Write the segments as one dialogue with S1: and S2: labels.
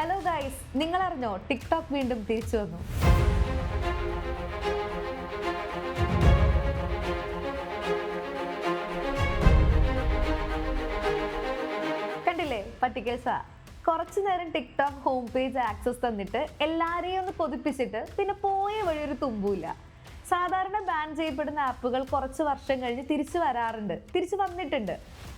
S1: Hello guys, നിങ്ങൾ അറിഞ്ഞോ TikTok വീണ്ടും തിരിച്ചു വന്നു? കണ്ടില്ലേ പറ്റിക്കൽസാ. കുറച്ചു നേരം ടിക്ടോക്ക് ഹോം പേജ് ആക്സസ് തന്നിട്ട് എല്ലാരെയും ഒന്ന് കൊതിപ്പിച്ചിട്ട് പിന്നെ പോയ വഴി ഒരു തുമ്പൂല്ല. സാധാരണ ബാൻ ചെയ്യപ്പെടുന്ന ആപ്പുകൾ കുറച്ച് വർഷം കഴിഞ്ഞ് തിരിച്ചു വന്നിട്ടുണ്ട്.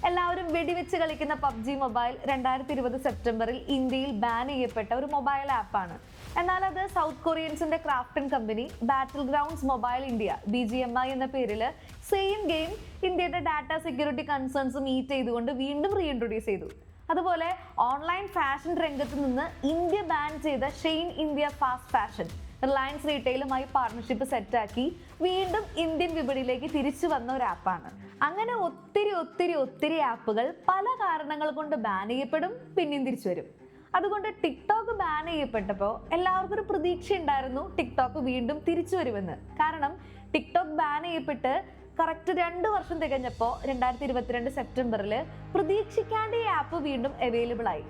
S1: എല്ലാവരും വെടിവെച്ച് കളിക്കുന്ന പബ്ജി മൊബൈൽ 2020 സെപ്റ്റംബറിൽ ഇന്ത്യയിൽ ബാൻ ചെയ്യപ്പെട്ട ഒരു മൊബൈൽ ആപ്പാണ്. എന്നാൽ അത് സൗത്ത് കൊറിയൻസിന്റെ Krafton company Battlegrounds Mobile India BGMI എന്ന പേരിൽ സെയിം ഗെയിം ഇന്ത്യയുടെ ഡാറ്റ സെക്യൂരിറ്റി കൺസേൺസ് മീറ്റ് ചെയ്തുകൊണ്ട് വീണ്ടും റീഇൻട്രൊഡ്യൂസ് ചെയ്തു. അതുപോലെ ഓൺലൈൻ ഫാഷൻ രംഗത്ത് നിന്ന് ഇന്ത്യ ബാൻ ചെയ്ത Shein India fast fashion Reliance റീറ്റെയിലുമായി പാർട്ണർഷിപ്പ് സെറ്റാക്കി വീണ്ടും ഇന്ത്യൻ വിപണിയിലേക്ക് തിരിച്ചു വന്ന ഒരു ആപ്പാണ്. അങ്ങനെ ഒത്തിരി ആപ്പുകൾ പല കാരണങ്ങൾ കൊണ്ട് ബാൻ ചെയ്യപ്പെടും, പിന്നെയും തിരിച്ചു വരും. അതുകൊണ്ട് ടിക്ടോക്ക് ബാൻ ചെയ്യപ്പെട്ടപ്പോൾ എല്ലാവർക്കും ഒരു പ്രതീക്ഷ ഉണ്ടായിരുന്നു ടിക്ടോക്ക് വീണ്ടും തിരിച്ചു വരുമെന്ന്. കാരണം ടിക്ടോക്ക് ബാൻ ചെയ്യപ്പെട്ട് കറക്റ്റ് 2 വർഷം തികഞ്ഞപ്പോൾ 2022 സെപ്റ്റംബറിൽ പ്രതീക്ഷിക്കാണ്ട് ഈ ആപ്പ് വീണ്ടും അവൈലബിൾ ആയി.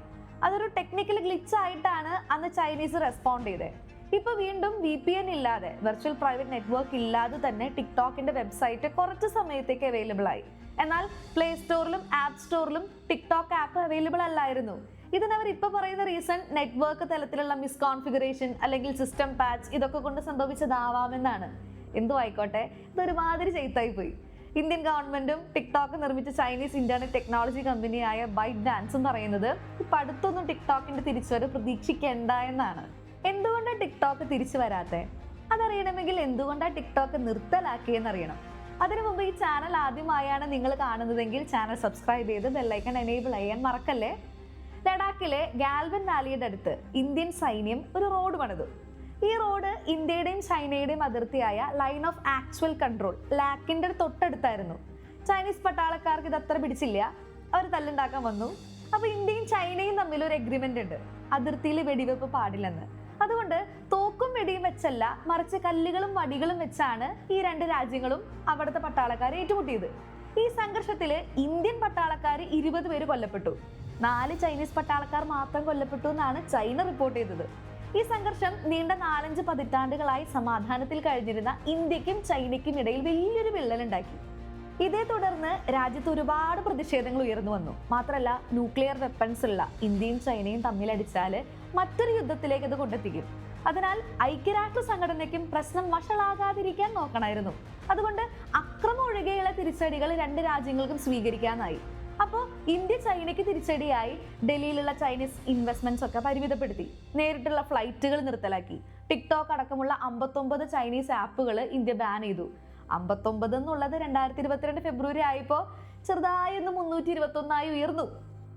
S1: അതൊരു ടെക്നിക്കൽ ഗ്ലിച്ച് ആയിട്ടാണ് അന്ന് ചൈനീസ് റെസ്പോണ്ട് ചെയ്തത്. ഇപ്പൊ വീണ്ടും VPN ഇല്ലാതെ, വെർച്വൽ പ്രൈവറ്റ് നെറ്റ്വർക്ക് ഇല്ലാതെ തന്നെ ടിക്ടോക്കിന്റെ വെബ്സൈറ്റ് കുറച്ച് സമയത്തേക്ക് അവൈലബിൾ ആയി. എന്നാൽ പ്ലേ സ്റ്റോറിലും ആപ്പ് സ്റ്റോറിലും ടിക്ടോക്ക് ആപ്പ് അവൈലബിൾ അല്ലായിരുന്നു. ഇതിനവർ ഇപ്പൊ പറയുന്ന റീസൺ നെറ്റ്വർക്ക് തലത്തിലുള്ള മിസ്കോൺഫിഗറേഷൻ അല്ലെങ്കിൽ സിസ്റ്റം പാച്ച് ഇതൊക്കെ കൊണ്ട് സംഭവിച്ചതാവാമെന്നാണ്. എന്തു ആയിക്കോട്ടെ, ഇതൊരുമാതിരി ചെയ്ത്തായി പോയി. ഇന്ത്യൻ ഗവൺമെന്റും ടിക്ടോക്ക് നിർമ്മിച്ച ചൈനീസ് ഇന്റർനെറ്റ് ടെക്നോളജി കമ്പനിയായ ബൈറ്റ് ഡാൻസും പറയുന്നത് ഇപ്പൊ അടുത്തൊന്നും ടിക്ടോക്കിന്റെ തിരിച്ചുവരവ് പ്രതീക്ഷിക്കേണ്ട എന്നാണ്. എന്തുകൊണ്ടാണ് ടിക്ടോക്ക് തിരിച്ചു വരാത്തെ? അതറിയണമെങ്കിൽ എന്തുകൊണ്ടാണ് ടിക്ടോക്ക് നിർത്തലാക്കിയെന്നറിയണം. അതിനു മുമ്പ് ഈ ചാനൽ ആദ്യമായാണ് നിങ്ങൾ കാണുന്നതെങ്കിൽ ചാനൽ സബ്സ്ക്രൈബ് ചെയ്ത് ബെല്ലൈക്കൺ എനേബിൾ ചെയ്യാൻ മറക്കല്ലേ. ലഡാക്കിലെ ഗാൽവൻ വാലിയുടെ അടുത്ത് ഇന്ത്യൻ സൈന്യം ഒരു റോഡ് പണിതു. ഈ റോഡ് ഇന്ത്യയുടെയും ചൈനയുടെയും അതിർത്തിയായ ലൈൻ ഓഫ് ആക്ച്വൽ കൺട്രോൾ ലാക്കിന്റെ തൊട്ടടുത്തായിരുന്നു. ചൈനീസ് പട്ടാളക്കാർക്ക് ഇത് അത്ര പിടിച്ചില്ല, അവർ തല്ലുണ്ടാക്കാൻ വന്നു. അപ്പൊ ഇന്ത്യയും ചൈനയും തമ്മിൽ ഒരു എഗ്രിമെന്റ് ഉണ്ട്, അതിർത്തിയിൽ വെടിവെപ്പ് പാടില്ലെന്ന്. അതുകൊണ്ട് തോക്കും വെടിയും വെച്ചല്ല, മറിച്ച് കല്ലുകളും വടികളും വെച്ചാണ് ഈ 2 രാജ്യങ്ങളും അവിടുത്തെ പട്ടാളക്കാരെ ഏറ്റുമുട്ടിയത്. ഈ സംഘർഷത്തില് ഇന്ത്യൻ പട്ടാളക്കാർ 20 പേര് കൊല്ലപ്പെട്ടു, 4 ചൈനീസ് പട്ടാളക്കാർ മാത്രം കൊല്ലപ്പെട്ടു എന്നാണ് ചൈന റിപ്പോർട്ട് ചെയ്തത്. ഈ സംഘർഷം നീണ്ട 4-5 പതിറ്റാണ്ടുകളായി സമാധാനത്തിൽ കഴിഞ്ഞിരുന്ന ഇന്ത്യക്കും ചൈനയ്ക്കും ഇടയിൽ വലിയൊരു വിള്ളലുണ്ടാക്കി. ഇതേ തുടർന്ന് രാജ്യത്ത് ഒരുപാട് പ്രതിഷേധങ്ങൾ ഉയർന്നു വന്നു. മാത്രമല്ല, ന്യൂക്ലിയർ വെപ്പൺസ് ഉള്ള ഇന്ത്യയും ചൈനയും തമ്മിലടിച്ചാൽ മറ്റൊരു യുദ്ധത്തിലേക്ക് അത് കൊണ്ടെത്തിക്കും. അതിനാൽ ഐക്യരാഷ്ട്ര സംഘടനയ്ക്കും പ്രശ്നം വഷളാകാതിരിക്കാൻ നോക്കണമായിരുന്നു. അതുകൊണ്ട് അക്രമം ഒഴികെയുള്ള തിരിച്ചടികൾ 2 രാജ്യങ്ങൾക്കും സ്വീകരിക്കാനായി. അപ്പോൾ ഇന്ത്യ ചൈനയ്ക്ക് തിരിച്ചടിയായി ഡൽഹിയിലുള്ള ചൈനീസ് ഇൻവെസ്റ്റ്മെന്റ്സ് ഒക്കെ പരിമിതപ്പെടുത്തി, നേരിട്ടുള്ള ഫ്ലൈറ്റുകൾ നിർത്തലാക്കി. ടിക്ടോക്ക് അടക്കമുള്ള 59 ചൈനീസ് ആപ്പുകൾ ഇന്ത്യ ബാൻ ചെയ്തു. 59 എന്നുള്ളത് 2022 ഫെബ്രുവരി ആയപ്പോൾ ചെറുതായി 321 ഉയർന്നു.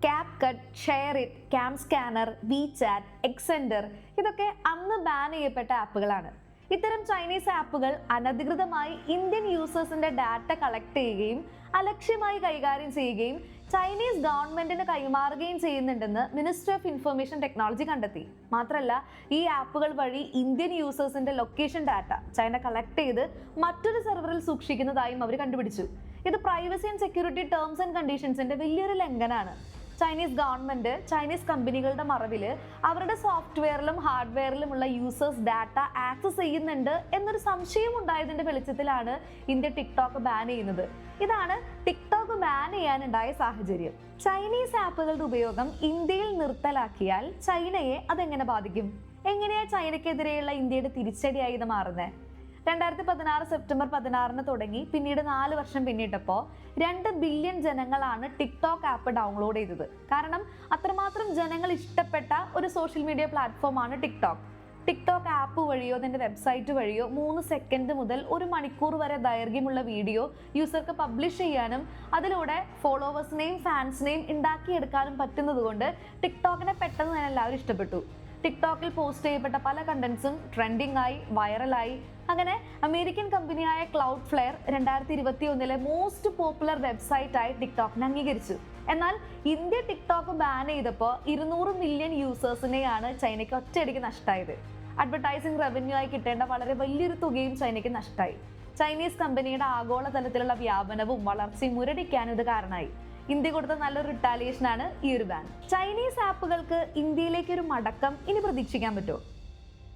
S1: Cap cut, share it, cam scanner, WeChat, Xender ഇതൊക്കെ അന്ന് ബാൻ ചെയ്യപ്പെട്ട ആപ്പുകളാണ്. ഇത്തരം ചൈനീസ് ആപ്പുകൾ അനധികൃതമായി ഇന്ത്യൻ യൂസേഴ്സിന്റെ ഡാറ്റ കളക്ട് ചെയ്യുകയും അലക്ഷ്യമായി കൈകാര്യം ചെയ്യുകയും ചൈനീസ് ഗവൺമെന്റിന് കൈമാറുകയും ചെയ്യുന്നുണ്ടെന്ന് മിനിസ്ട്രി ഓഫ് ഇൻഫർമേഷൻ ടെക്നോളജി കണ്ടെത്തി. മാത്രമല്ല, ഈ ആപ്പുകൾ വഴി ഇന്ത്യൻ യൂസേഴ്സിന്റെ ലൊക്കേഷൻ ഡാറ്റ ചൈന കളക്ട് ചെയ്ത് മറ്റൊരു സെർവറിൽ സൂക്ഷിക്കുന്നതായും അവർ കണ്ടുപിടിച്ചു. ഇത് privacy and security terms and കണ്ടീഷൻസിന്റെ വലിയൊരു ലംഘനമാണ്. ചൈനീസ് ഗവൺമെന്റ് ചൈനീസ് കമ്പനികളുടെ മറവിൽ അവരുടെ സോഫ്റ്റ്വെയറിലും ഹാർഡ്വെയറിലുമുള്ള യൂസേഴ്സ് ഡാറ്റ ആക്സസ് ചെയ്യുന്നുണ്ട് എന്നൊരു സംശയം ഉണ്ടായതിന്റെ വെളിച്ചത്തിലാണ് ഇന്ത്യ ടിക്ടോക്ക് ബാൻ ചെയ്യുന്നത്. ഇതാണ് ടിക്ടോക്ക് ബാൻ ചെയ്യാനുണ്ടായ സാഹചര്യം. ചൈനീസ് ആപ്പുകളുടെ ഉപയോഗം ഇന്ത്യയിൽ നിർത്തലാക്കിയാൽ ചൈനയെ അതെങ്ങനെ ബാധിക്കും? എങ്ങനെയാ ചൈനയ്ക്കെതിരെയുള്ള ഇന്ത്യയുടെ തിരിച്ചടിയായി ഇത് മാറുന്നത്? 2016 സെപ്റ്റംബർ 16 തുടങ്ങി പിന്നീട് 4 വർഷം പിന്നിട്ടപ്പോൾ 2 ബില്യൺ ജനങ്ങളാണ് ടിക്ടോക്ക് ആപ്പ് ഡൗൺലോഡ് ചെയ്തത്. കാരണം അത്രമാത്രം ജനങ്ങൾ ഇഷ്ടപ്പെട്ട ഒരു സോഷ്യൽ മീഡിയ പ്ലാറ്റ്ഫോമാണ് ടിക്ടോക്ക്. ടിക്ടോക്ക് ആപ്പ് വഴിയോ അതിൻ്റെ വെബ്സൈറ്റ് വഴിയോ 3 സെക്കൻഡ് മുതൽ 1 മണിക്കൂർ വരെ ദൈർഘ്യമുള്ള വീഡിയോ യൂസർക്ക് പബ്ലിഷ് ചെയ്യാനും അതിലൂടെ ഫോളോവേഴ്സിനെയും ഫാൻസിനെയും ഉണ്ടാക്കിയെടുക്കാനും പറ്റുന്നത് കൊണ്ട് ടിക്ടോക്കിനെ പെട്ടെന്ന് തന്നെ എല്ലാവരും ഇഷ്ടപ്പെട്ടു. ടിക്ടോക്കിൽ പോസ്റ്റ് ചെയ്യപ്പെട്ട പല കണ്ടന്റ്സും ട്രെൻഡിംഗ് ആയി, വൈറലായി. അങ്ങനെ അമേരിക്കൻ കമ്പനിയായ ക്ലൗഡ് ഫ്ലെയർ 2021 മോസ്റ്റ് പോപ്പുലർ വെബ്സൈറ്റായി ടിക്ടോക്കിനെ അംഗീകരിച്ചു. എന്നാൽ ഇന്ത്യ ടിക്ടോക്ക് ബാൻ ചെയ്തപ്പോൾ 200 മില്യൺ യൂസേഴ്സിനെയാണ് ചൈനയ്ക്ക് ഒറ്റയടിക്ക് നഷ്ടമായത്. അഡ്വർടൈസിംഗ് റവന്യൂ ആയി കിട്ടേണ്ട വളരെ വലിയൊരു തുകയും ചൈനയ്ക്ക് നഷ്ടമായി. ചൈനീസ് കമ്പനിയുടെ ആഗോളതലത്തിലുള്ള വ്യാപനവും വളർച്ചയും മുരടിക്കാൻ ഇത് കാരണമായി. ഇന്ത്യ കൊടുത്ത നല്ലൊരു റിട്ടാലിയേഷൻ ആണ് ഈ ഒരു ബാൻ. ചൈനീസ് ആപ്പുകൾക്ക് ഇന്ത്യയിലേക്ക് ഒരു മടക്കം ഇനി പ്രതീക്ഷിക്കാൻ പറ്റുമോ?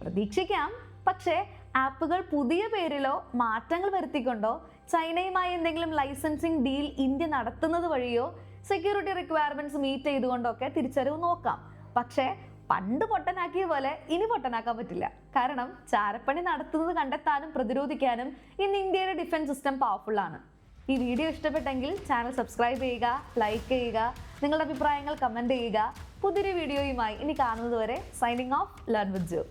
S1: പ്രതീക്ഷിക്കാം. പക്ഷേ ആപ്പുകൾ പുതിയ പേരിലോ മാറ്റങ്ങൾ വരുത്തിക്കൊണ്ടോ ചൈനയുമായി എന്തെങ്കിലും ലൈസൻസിങ് ഡീൽ ഇന്ത്യ നടത്തുന്നത് വഴിയോ സെക്യൂരിറ്റി റിക്വയർമെന്റ്സ് മീറ്റ് ചെയ്തുകൊണ്ടൊക്കെ തിരിച്ചറിവ് നോക്കാം. പക്ഷേ പണ്ട് പൊട്ടനാക്കിയ പോലെ ഇനി പൊട്ടനാക്കാൻ പറ്റില്ല. കാരണം ചാരപ്പണി നടത്തുന്നത് കണ്ടെത്താനും പ്രതിരോധിക്കാനും ഇന്ന് ഇന്ത്യയുടെ ഡിഫൻസ് സിസ്റ്റം പവർഫുൾ ആണ്. ഈ വീഡിയോ ഇഷ്ടപ്പെട്ടെങ്കിൽ ചാനൽ സബ്സ്ക്രൈബ് ചെയ്യുക, ലൈക്ക് ചെയ്യുക, നിങ്ങളുടെ അഭിപ്രായങ്ങൾ കമന്റ് ചെയ്യുക. പുതിയൊരു വീഡിയോയുമായി ഇനി കാണുന്നതുവരെ signing off, learn with Joe.